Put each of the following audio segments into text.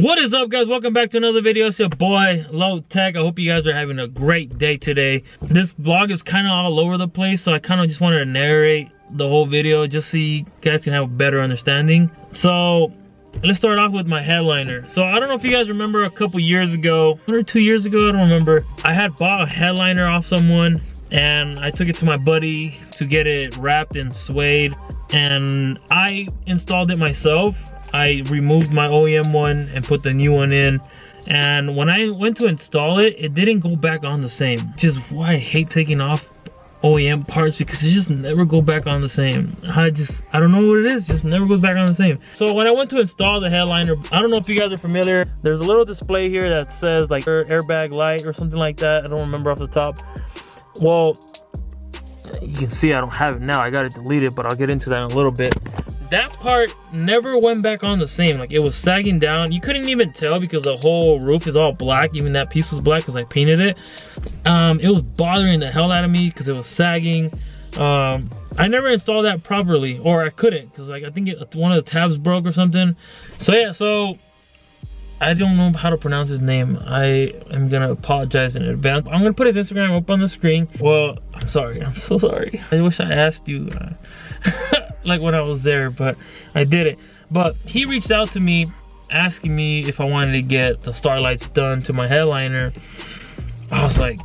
What is up, guys? Welcome back to another video. It's your boy Low Tech. I hope you guys are having a great day today. This vlog is kind of all over the place, so I kind of just wanted to narrate the whole video just so you guys can have a better understanding. So let's start off with my headliner. So I don't know if you guys remember a couple years ago, 1 or 2 years ago, I don't remember, I had bought a headliner off someone and I took it to my buddy to get it wrapped and suede, and I installed it myself. I removed my OEM one and put the new one in, and when I went to install it, it didn't go back on the same, which is why I hate taking off OEM parts, because it just never go back on the same. I don't know what it is, just never goes back on the same. So when I went to install the headliner, I don't know if you guys are familiar, there's a little display here that says like airbag light or something like that. I don't remember off the top. Well, you can see I don't have it now, I got it deleted, but I'll get into that in a little bit. That part never went back on the same. Like, it was sagging down. You couldn't even tell because the whole roof is all black. Even that piece was black because I painted it. It was bothering the hell out of me because it was sagging. I never installed that properly, or I couldn't, because like I think one of the tabs broke or something. So yeah, so I don't know how to pronounce his name. I am gonna apologize in advance. I'm gonna put his Instagram up on the screen. Well, I'm sorry, I'm so sorry. I wish I asked you like when I was there, but I didn't. But he reached out to me asking me if I wanted to get the starlights done to my headliner. I was like,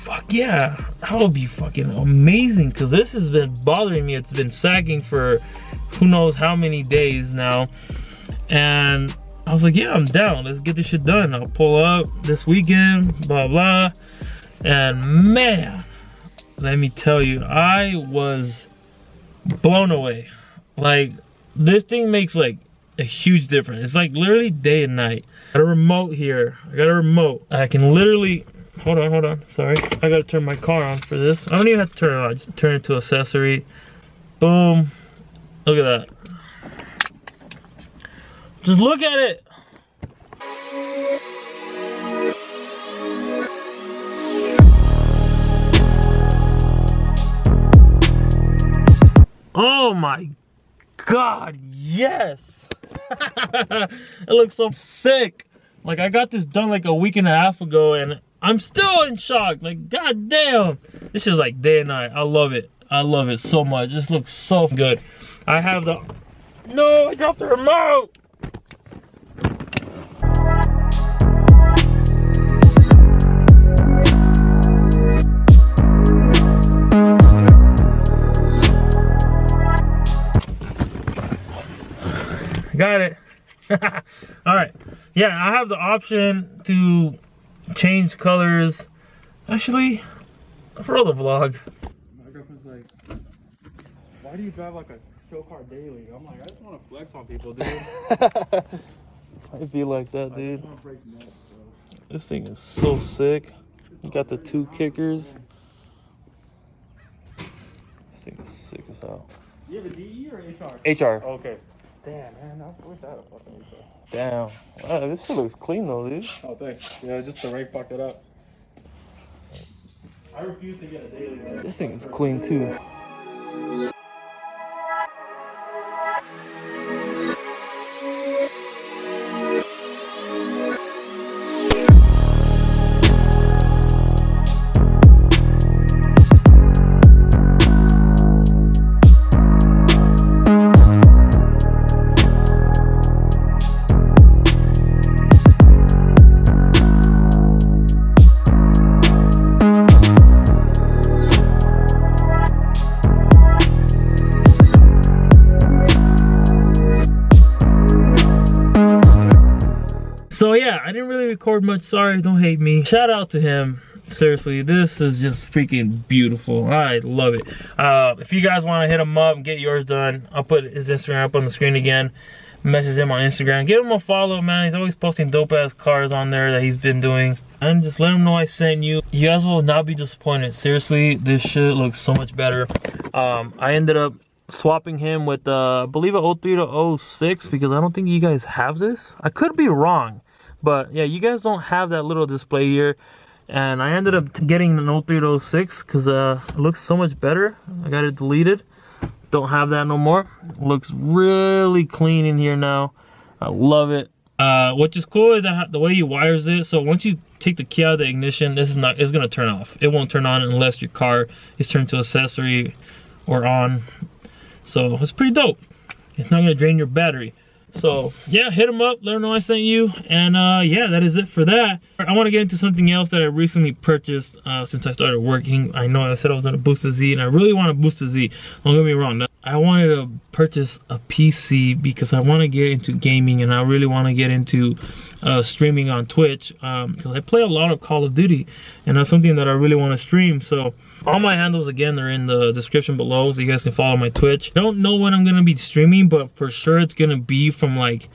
fuck yeah, that would be fucking amazing, because this has been bothering me. It's been sagging for who knows how many days now, and I was like, yeah, I'm down, let's get this shit done. I'll pull up this weekend, blah blah. And man, let me tell you, I was blown away. Like, this thing makes like a huge difference. It's like literally day and night. I got a remote here. I got a remote. I can literally, hold on, sorry. I gotta turn my car on for this. I don't even have to turn it on, just turn it to accessory. Boom. Look at that. Just look at it. Oh my God, yes. It looks so sick. Like, I got this done like a week and a half ago and I'm still in shock. Like, god damn. This is like day and night. I love it. I love it so much. This looks so good. I have the, no, I dropped the remote. Got it. All right, yeah, I have the option to change colors. Actually, for the vlog, my girlfriend's like, why do you drive like a show car daily? I'm like, I just want to flex on people, dude. I feel like that, dude. This thing is so sick. You got the 2 kickers. This thing is sick as hell. You have a DE or HR? HR. Oh, okay. Damn, man, I wish I had a fucking HR. Damn. Wow, this shit looks clean though, dude. Oh, thanks. Yeah, just the rake fucked it up. I refuse to get a daily. This thing is clean too. So yeah, I didn't really record much. Sorry, don't hate me. Shout out to him. Seriously, this is just freaking beautiful. I love it. If you guys want to hit him up and get yours done, I'll put his Instagram up on the screen again. Message him on Instagram. Give him a follow, man. He's always posting dope ass cars on there that he's been doing. And just let him know I sent you. You guys will not be disappointed. Seriously, this shit looks so much better. I ended up swapping him with I believe a 03 to 06, because I don't think you guys have this. I could be wrong, but yeah, you guys don't have that little display here. And I ended up getting an 03 to 06 because it looks so much better. I got it deleted. Don't have that no more. It looks really clean in here now. I love it. Which is cool is that the way he wires it. So once you take the key out of the ignition, it's gonna turn off. It won't turn on unless your car is turned to accessory or on. So it's pretty dope. It's not gonna drain your battery. So yeah, hit them up, let them know I sent you. And yeah, that is it for that. I want to get into something else that I recently purchased since I started working. I know I said I was gonna boost the Z, and I really want to boost the Z. Don't get me wrong. I wanted to purchase a PC because I want to get into gaming, and I really want to get into streaming on Twitch, because I play a lot of Call of Duty, and that's something that I really want to stream. So all my handles, again, they're in the description below, so you guys can follow my Twitch. I don't know when I'm gonna be streaming, but for sure it's gonna be from like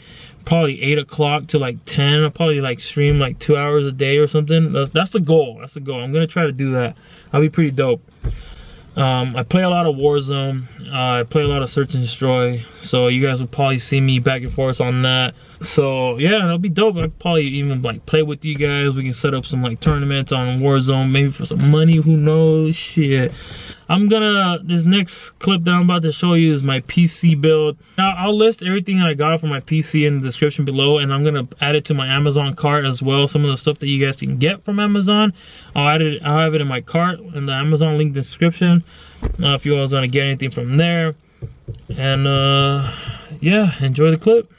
probably 8 o'clock to like 10. I'll probably like stream like 2 hours a day or something. That's the goal. That's the goal. I'm gonna try to do that. That'll be pretty dope. I play a lot of Warzone. I play a lot of Search and Destroy, so you guys will probably see me back and forth on that. So yeah, that'll be dope. I'll probably even like play with you guys. We can set up some like tournaments on Warzone, maybe for some money, who knows. Shit. This next clip that I'm about to show you is my PC build. Now I'll list everything that I got for my PC in the description below, and I'm gonna add it to my Amazon cart as well. Some of the stuff that you guys can get from Amazon, I'll have it in my cart in the Amazon link description, if you guys want to get anything from there. And yeah, enjoy the clip.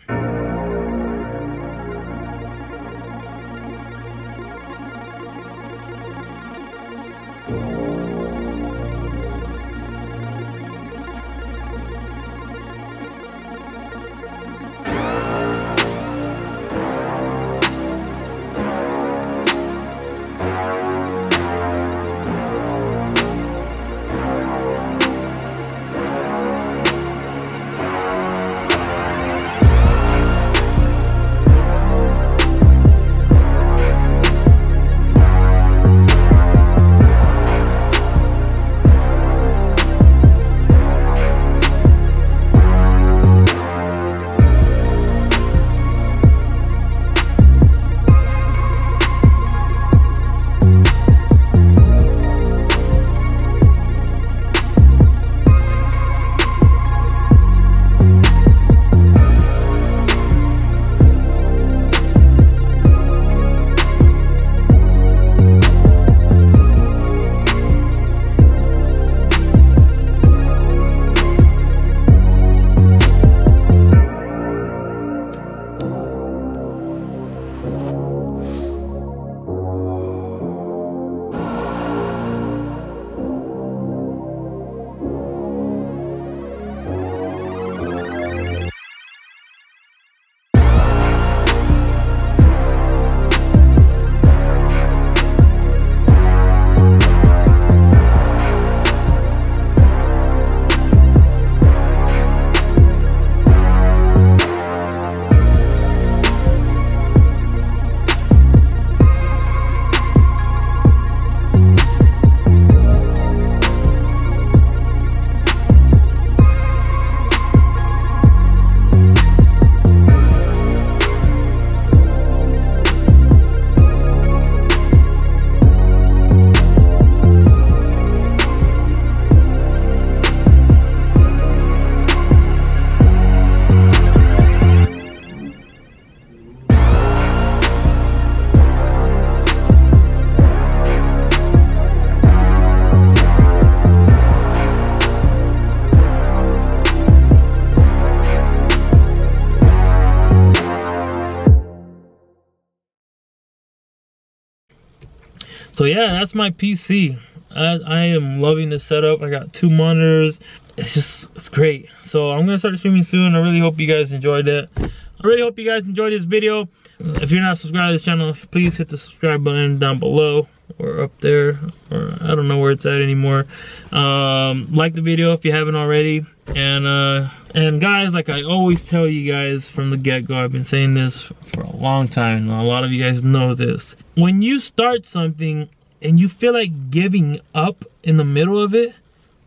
So yeah, that's my PC. I am loving this setup. I got 2 monitors. It's great. So I'm gonna start streaming soon. I really hope you guys enjoyed it. I really hope you guys enjoyed this video. If you're not subscribed to this channel, please hit the subscribe button down below or up there, or I don't know where it's at anymore. Like the video if you haven't already. And guys, like I always tell you guys from the get-go, I've been saying this for a long time. A lot of you guys know this. When you start something and you feel like giving up in the middle of it,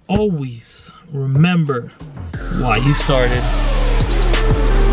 always remember why you started.